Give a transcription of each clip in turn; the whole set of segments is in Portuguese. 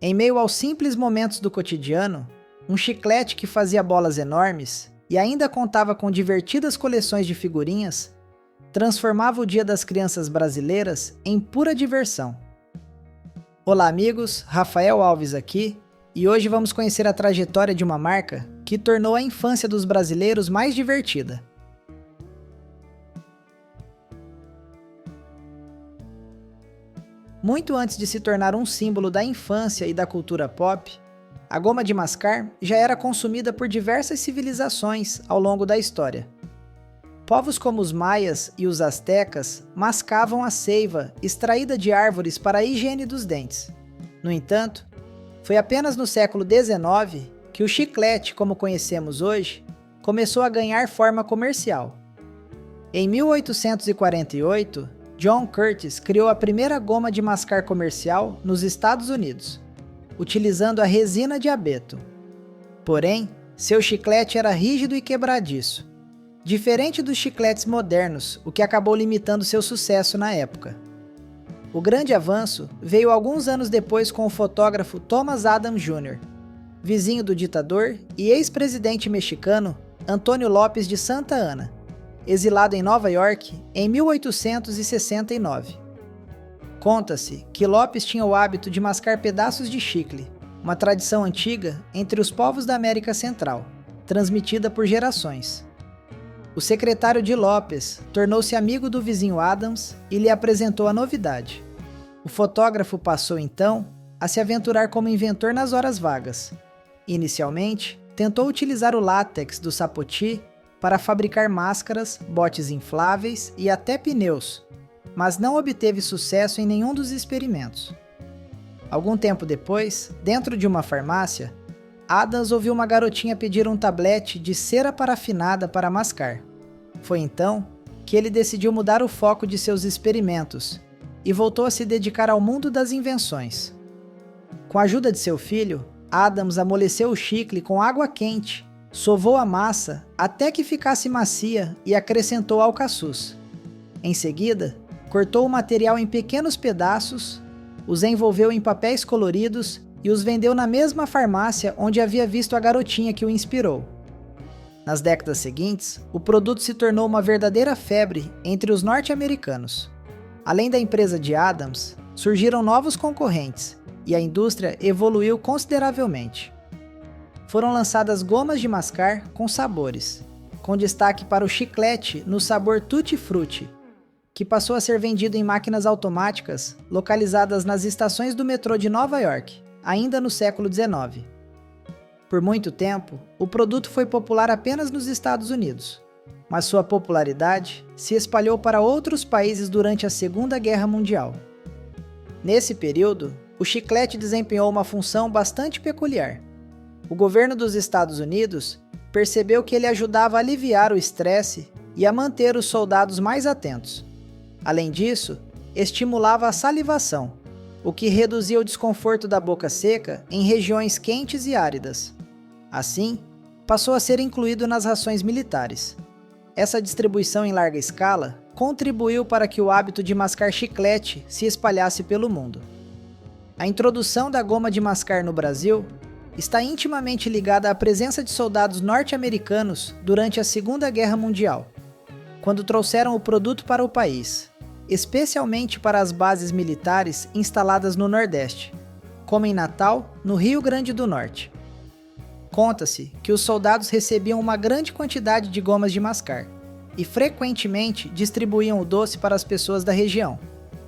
Em meio aos simples momentos do cotidiano, um chiclete que fazia bolas enormes e ainda contava com divertidas coleções de figurinhas, transformava o Dia das Crianças brasileiras em pura diversão. Olá amigos, Rafael Alves aqui, e hoje vamos conhecer a trajetória de uma marca que tornou a infância dos brasileiros mais divertida. Muito antes de se tornar um símbolo da infância e da cultura pop, a goma de mascar já era consumida por diversas civilizações ao longo da história. Povos como os maias e os astecas mascavam a seiva extraída de árvores para a higiene dos dentes. No entanto, foi apenas no século XIX que o chiclete, como conhecemos hoje, começou a ganhar forma comercial. Em 1848, John Curtis criou a primeira goma de mascar comercial nos Estados Unidos, utilizando a resina de abeto. Porém, seu chiclete era rígido e quebradiço, diferente dos chicletes modernos, o que acabou limitando seu sucesso na época. O grande avanço veio alguns anos depois com o fotógrafo Thomas Adams Jr., vizinho do ditador e ex-presidente mexicano Antônio Lopes de Santa Anna, exilado em Nova York em 1869. Conta-se que Lopes tinha o hábito de mascar pedaços de chicle, uma tradição antiga entre os povos da América Central, transmitida por gerações. O secretário de Lopes tornou-se amigo do vizinho Adams e lhe apresentou a novidade. O fotógrafo passou então a se aventurar como inventor nas horas vagas. Inicialmente, tentou utilizar o látex do sapoti para fabricar máscaras, botes infláveis e até pneus, mas não obteve sucesso em nenhum dos experimentos. Algum tempo depois, dentro de uma farmácia, Adams ouviu uma garotinha pedir um tablete de cera parafinada para mascar. Foi então que ele decidiu mudar o foco de seus experimentos e voltou a se dedicar ao mundo das invenções. Com a ajuda de seu filho, Adams amoleceu o chicle com água quente, sovou a massa até que ficasse macia e acrescentou alcaçuz. Em seguida, cortou o material em pequenos pedaços, os envolveu em papéis coloridos e os vendeu na mesma farmácia onde havia visto a garotinha que o inspirou. Nas décadas seguintes, o produto se tornou uma verdadeira febre entre os norte-americanos. Além da empresa de Adams, surgiram novos concorrentes e a indústria evoluiu consideravelmente. Foram lançadas gomas de mascar com sabores, com destaque para o chiclete no sabor Tutti Frutti, que passou a ser vendido em máquinas automáticas localizadas nas estações do metrô de Nova York, ainda no século XIX. Por muito tempo, o produto foi popular apenas nos Estados Unidos, mas sua popularidade se espalhou para outros países durante a Segunda Guerra Mundial. Nesse período, o chiclete desempenhou uma função bastante peculiar. O governo dos Estados Unidos percebeu que ele ajudava a aliviar o estresse e a manter os soldados mais atentos. Além disso, estimulava a salivação, o que reduzia o desconforto da boca seca em regiões quentes e áridas. Assim, passou a ser incluído nas rações militares. Essa distribuição em larga escala contribuiu para que o hábito de mascar chiclete se espalhasse pelo mundo. A introdução da goma de mascar no Brasil está intimamente ligada à presença de soldados norte-americanos durante a Segunda Guerra Mundial, quando trouxeram o produto para o país, especialmente para as bases militares instaladas no Nordeste, como em Natal, no Rio Grande do Norte. Conta-se que os soldados recebiam uma grande quantidade de gomas de mascar e frequentemente distribuíam o doce para as pessoas da região,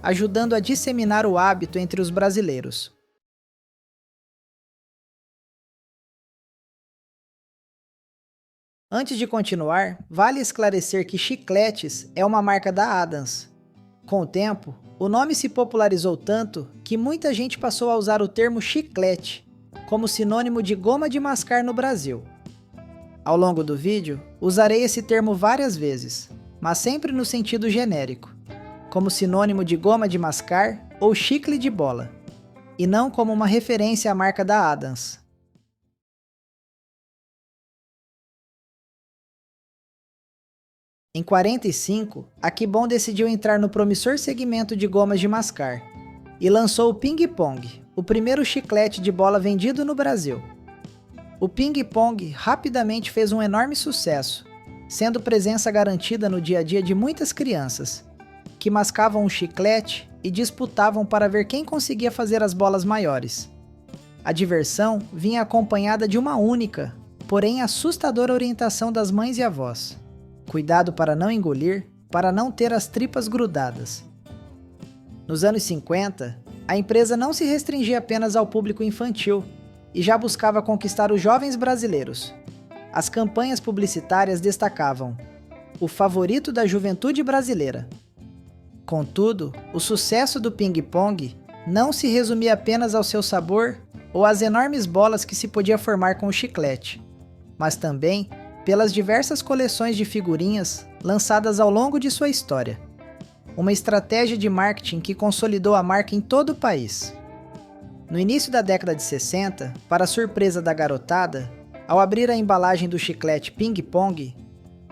ajudando a disseminar o hábito entre os brasileiros. Antes de continuar, vale esclarecer que chicletes é uma marca da Adams. Com o tempo, o nome se popularizou tanto que muita gente passou a usar o termo chiclete como sinônimo de goma de mascar no Brasil. Ao longo do vídeo, usarei esse termo várias vezes, mas sempre no sentido genérico, como sinônimo de goma de mascar ou chicle de bola, e não como uma referência à marca da Adams. Em 45, a Kibon decidiu entrar no promissor segmento de gomas de mascar e lançou o Ping Pong, o primeiro chiclete de bola vendido no Brasil. O ping-pong rapidamente fez um enorme sucesso, sendo presença garantida no dia a dia de muitas crianças, que mascavam o chiclete e disputavam para ver quem conseguia fazer as bolas maiores. A diversão vinha acompanhada de uma única, porém assustadora orientação das mães e avós. Cuidado para não engolir, para não ter as tripas grudadas. Nos anos 50, a empresa não se restringia apenas ao público infantil e já buscava conquistar os jovens brasileiros. As campanhas publicitárias destacavam o favorito da juventude brasileira. Contudo, o sucesso do ping-pong não se resumia apenas ao seu sabor ou às enormes bolas que se podia formar com o chiclete, mas também pelas diversas coleções de figurinhas lançadas ao longo de sua história. Uma estratégia de marketing que consolidou a marca em todo o país. No início da década de 60, para surpresa da garotada, ao abrir a embalagem do chiclete ping-pong,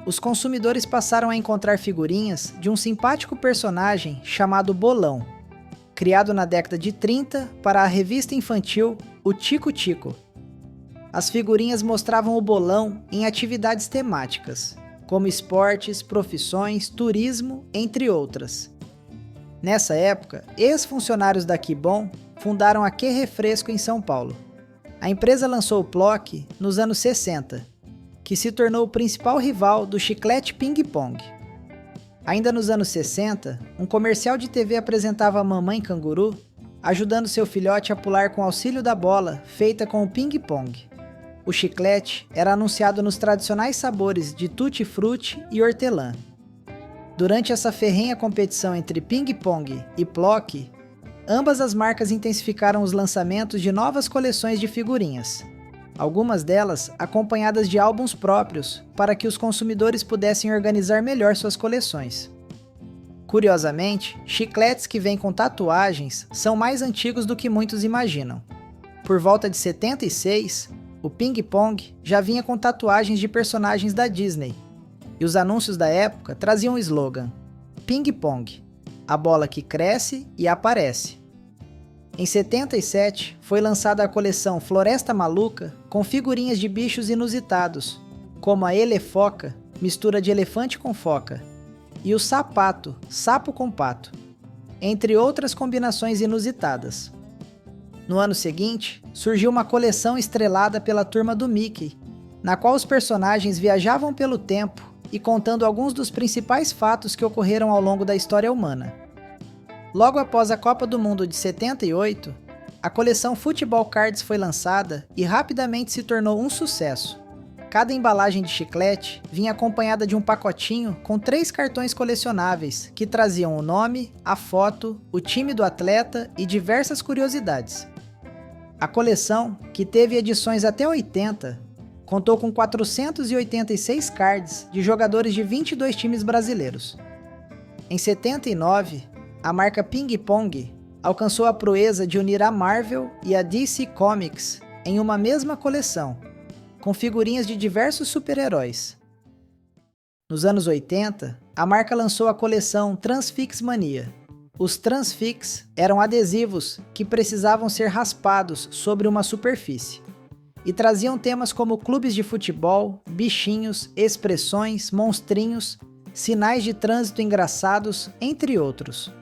os consumidores passaram a encontrar figurinhas de um simpático personagem chamado Bolão, criado na década de 30 para a revista infantil O Tico Tico. As figurinhas mostravam o Bolão em atividades temáticas, como esportes, profissões, turismo, entre outras. Nessa época, ex-funcionários da Kibon fundaram a Que Refresco em São Paulo. A empresa lançou o Plock nos anos 60, que se tornou o principal rival do chiclete ping-pong. Ainda nos anos 60, um comercial de TV apresentava a mamãe canguru, ajudando seu filhote a pular com auxílio da bola feita com o ping-pong. O chiclete era anunciado nos tradicionais sabores de tutti-frutti e hortelã. Durante essa ferrenha competição entre ping-pong e Plock, ambas as marcas intensificaram os lançamentos de novas coleções de figurinhas, algumas delas acompanhadas de álbuns próprios para que os consumidores pudessem organizar melhor suas coleções. Curiosamente, chicletes que vêm com tatuagens são mais antigos do que muitos imaginam. Por volta de 76, o ping-pong já vinha com tatuagens de personagens da Disney, e os anúncios da época traziam o slogan Ping-pong, a bola que cresce e aparece. Em 77, foi lançada a coleção Floresta Maluca com figurinhas de bichos inusitados, como a Elefoca, mistura de elefante com foca, e o Sapato, sapo com pato, entre outras combinações inusitadas. No ano seguinte, surgiu uma coleção estrelada pela turma do Mickey, na qual os personagens viajavam pelo tempo e contando alguns dos principais fatos que ocorreram ao longo da história humana. Logo após a Copa do Mundo de 78, a coleção Futebol Cards foi lançada e rapidamente se tornou um sucesso. Cada embalagem de chiclete vinha acompanhada de um pacotinho com 3 cartões colecionáveis que traziam o nome, a foto, o time do atleta e diversas curiosidades. A coleção, que teve edições até 80, contou com 486 cards de jogadores de 22 times brasileiros. Em 79, a marca Ping Pong alcançou a proeza de unir a Marvel e a DC Comics em uma mesma coleção, com figurinhas de diversos super-heróis. Nos anos 80, a marca lançou a coleção Transfix Mania. Os Transfix eram adesivos que precisavam ser raspados sobre uma superfície e traziam temas como clubes de futebol, bichinhos, expressões, monstrinhos, sinais de trânsito engraçados, entre outros.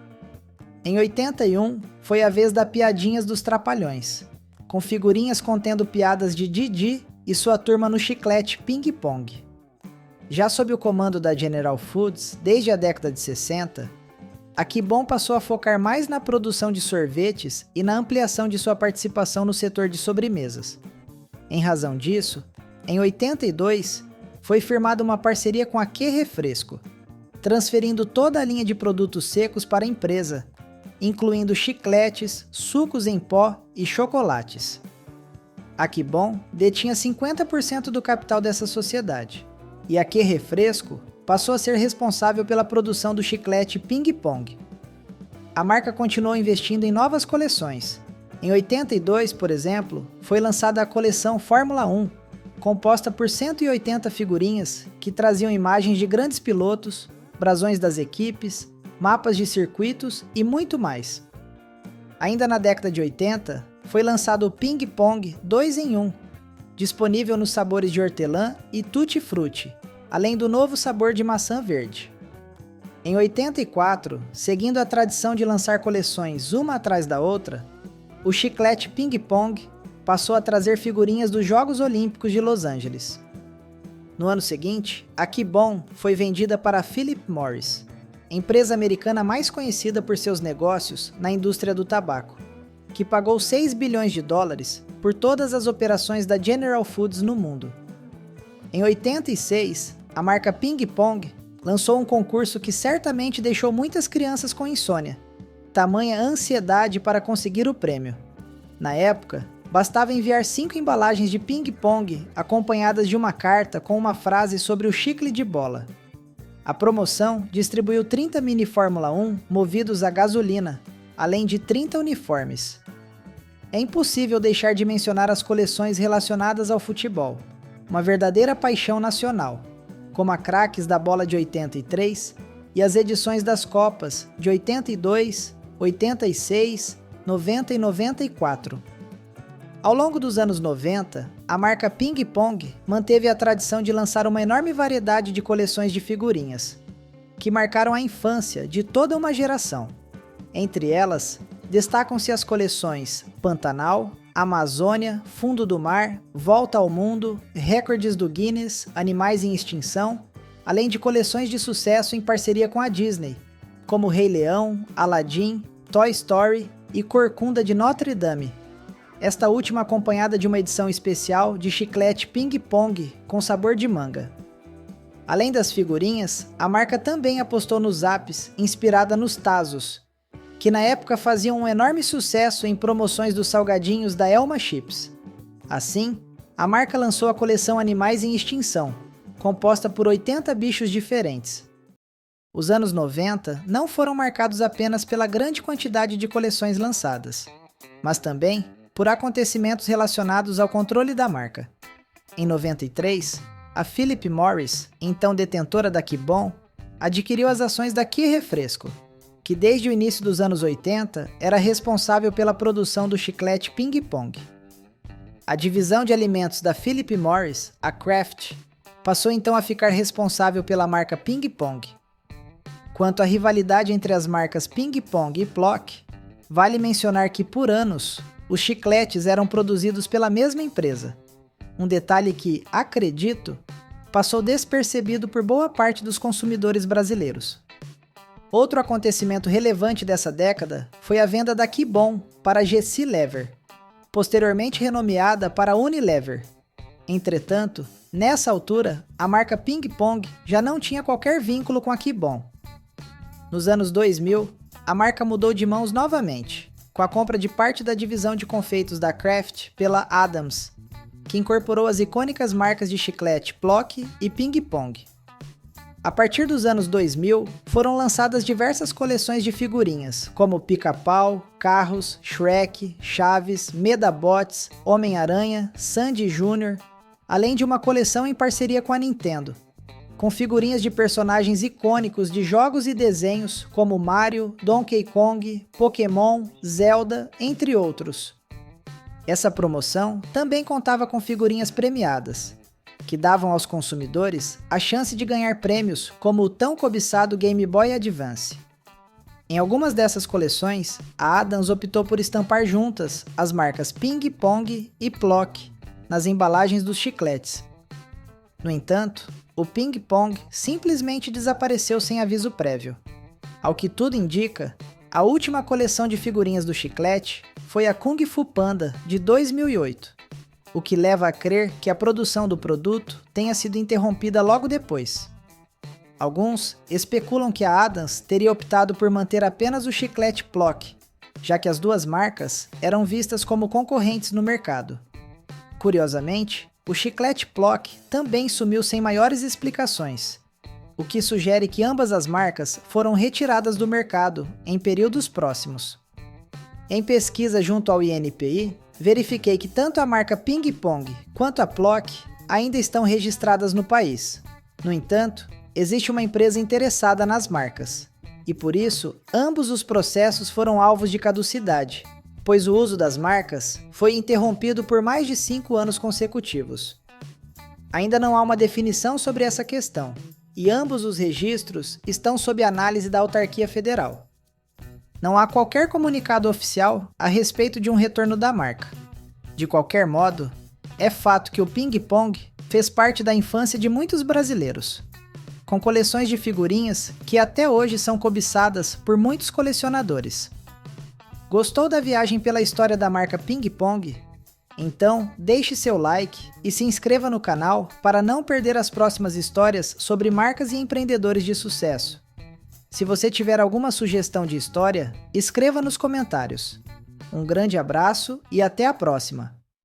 Em 81, foi a vez da Piadinhas dos Trapalhões, com figurinhas contendo piadas de Didi e sua turma no chiclete ping-pong. Já sob o comando da General Foods, desde a década de 60, a Kibon passou a focar mais na produção de sorvetes e na ampliação de sua participação no setor de sobremesas. Em razão disso, em 82, foi firmada uma parceria com a Que Refresco, transferindo toda a linha de produtos secos para a empresa, incluindo chicletes, sucos em pó e chocolates. A Kibon detinha 50% do capital dessa sociedade, e a Que Refresco passou a ser responsável pela produção do chiclete Ping Pong. A marca continuou investindo em novas coleções. Em 82, por exemplo, foi lançada a coleção Fórmula 1, composta por 180 figurinhas que traziam imagens de grandes pilotos, brasões das equipes, mapas de circuitos e muito mais. Ainda na década de 80, foi lançado o Ping Pong 2 em 1, disponível nos sabores de hortelã e tutti-frutti, além do novo sabor de maçã verde. Em 84, seguindo a tradição de lançar coleções uma atrás da outra, o chiclete Ping Pong passou a trazer figurinhas dos Jogos Olímpicos de Los Angeles. No ano seguinte, a Kibon foi vendida para a Philip Morris, empresa americana mais conhecida por seus negócios na indústria do tabaco, que pagou 6 bilhões de dólares por todas as operações da General Foods no mundo. Em 86, a marca Ping Pong lançou um concurso que certamente deixou muitas crianças com insônia, tamanha ansiedade para conseguir o prêmio. Na época, bastava enviar 5 embalagens de ping-pong acompanhadas de uma carta com uma frase sobre o chicle de bola. A promoção distribuiu 30 mini Fórmula 1 movidos a gasolina, além de 30 uniformes. É impossível deixar de mencionar as coleções relacionadas ao futebol, uma verdadeira paixão nacional, como a Craques da bola de 83 e as edições das Copas de 82, 86, 90 e 94. Ao longo dos anos 90, a marca Ping Pong manteve a tradição de lançar uma enorme variedade de coleções de figurinhas, que marcaram a infância de toda uma geração. Entre elas, destacam-se as coleções Pantanal, Amazônia, Fundo do Mar, Volta ao Mundo, Recordes do Guinness, Animais em Extinção, além de coleções de sucesso em parceria com a Disney, como Rei Leão, Aladdin, Toy Story e Corcunda de Notre Dame. Esta última acompanhada de uma edição especial de chiclete Ping Pong com sabor de manga. Além das figurinhas, a marca também apostou nos apps inspirada nos Tazos, que na época faziam um enorme sucesso em promoções dos salgadinhos da Elma Chips. Assim, a marca lançou a coleção Animais em Extinção, composta por 80 bichos diferentes. Os anos 90 não foram marcados apenas pela grande quantidade de coleções lançadas, mas também por acontecimentos relacionados ao controle da marca. Em 93, a Philip Morris, então detentora da Kibon, adquiriu as ações da Ki Refresco, que desde o início dos anos 80 era responsável pela produção do chiclete Ping Pong. A divisão de alimentos da Philip Morris, a Kraft, passou então a ficar responsável pela marca Ping Pong. Quanto à rivalidade entre as marcas Ping Pong e Plock, vale mencionar que por anos os chicletes eram produzidos pela mesma empresa, um detalhe que, acredito, passou despercebido por boa parte dos consumidores brasileiros. Outro acontecimento relevante dessa década foi a venda da Kibon para a GC Lever, posteriormente renomeada para Unilever. Entretanto, nessa altura, a marca Ping Pong já não tinha qualquer vínculo com a Kibon. Nos anos 2000, a marca mudou de mãos novamente, com a compra de parte da divisão de confeitos da Kraft pela Adams, que incorporou as icônicas marcas de chiclete Plock e Ping Pong. A partir dos anos 2000, foram lançadas diversas coleções de figurinhas, como Pica-Pau, Carros, Shrek, Chaves, Medabots, Homem-Aranha, Sandy Jr., além de uma coleção em parceria com a Nintendo, com figurinhas de personagens icônicos de jogos e desenhos como Mario, Donkey Kong, Pokémon, Zelda, entre outros. Essa promoção também contava com figurinhas premiadas, que davam aos consumidores a chance de ganhar prêmios como o tão cobiçado Game Boy Advance. Em algumas dessas coleções, a Adams optou por estampar juntas as marcas Ping Pong e Plock nas embalagens dos chicletes. No entanto, o Ping Pong simplesmente desapareceu sem aviso prévio. Ao que tudo indica, a última coleção de figurinhas do chiclete foi a Kung Fu Panda de 2008. O que leva a crer que a produção do produto tenha sido interrompida logo depois. Alguns especulam que a Adams teria optado por manter apenas o chiclete Plock, já que as duas marcas eram vistas como concorrentes no mercado. Curiosamente, o chiclete Plock também sumiu sem maiores explicações, o que sugere que ambas as marcas foram retiradas do mercado em períodos próximos. Em pesquisa junto ao INPI, verifiquei que tanto a marca Ping Pong quanto a Plock ainda estão registradas no país. No entanto, existe uma empresa interessada nas marcas, e por isso ambos os processos foram alvos de caducidade, pois o uso das marcas foi interrompido por mais de 5 anos consecutivos. Ainda não há uma definição sobre essa questão, e ambos os registros estão sob análise da autarquia federal. Não há qualquer comunicado oficial a respeito de um retorno da marca. De qualquer modo, é fato que o ping-pong fez parte da infância de muitos brasileiros, com coleções de figurinhas que até hoje são cobiçadas por muitos colecionadores. Gostou da viagem pela história da marca Ping Pong? Então, deixe seu like e se inscreva no canal para não perder as próximas histórias sobre marcas e empreendedores de sucesso. Se você tiver alguma sugestão de história, escreva nos comentários. Um grande abraço e até a próxima!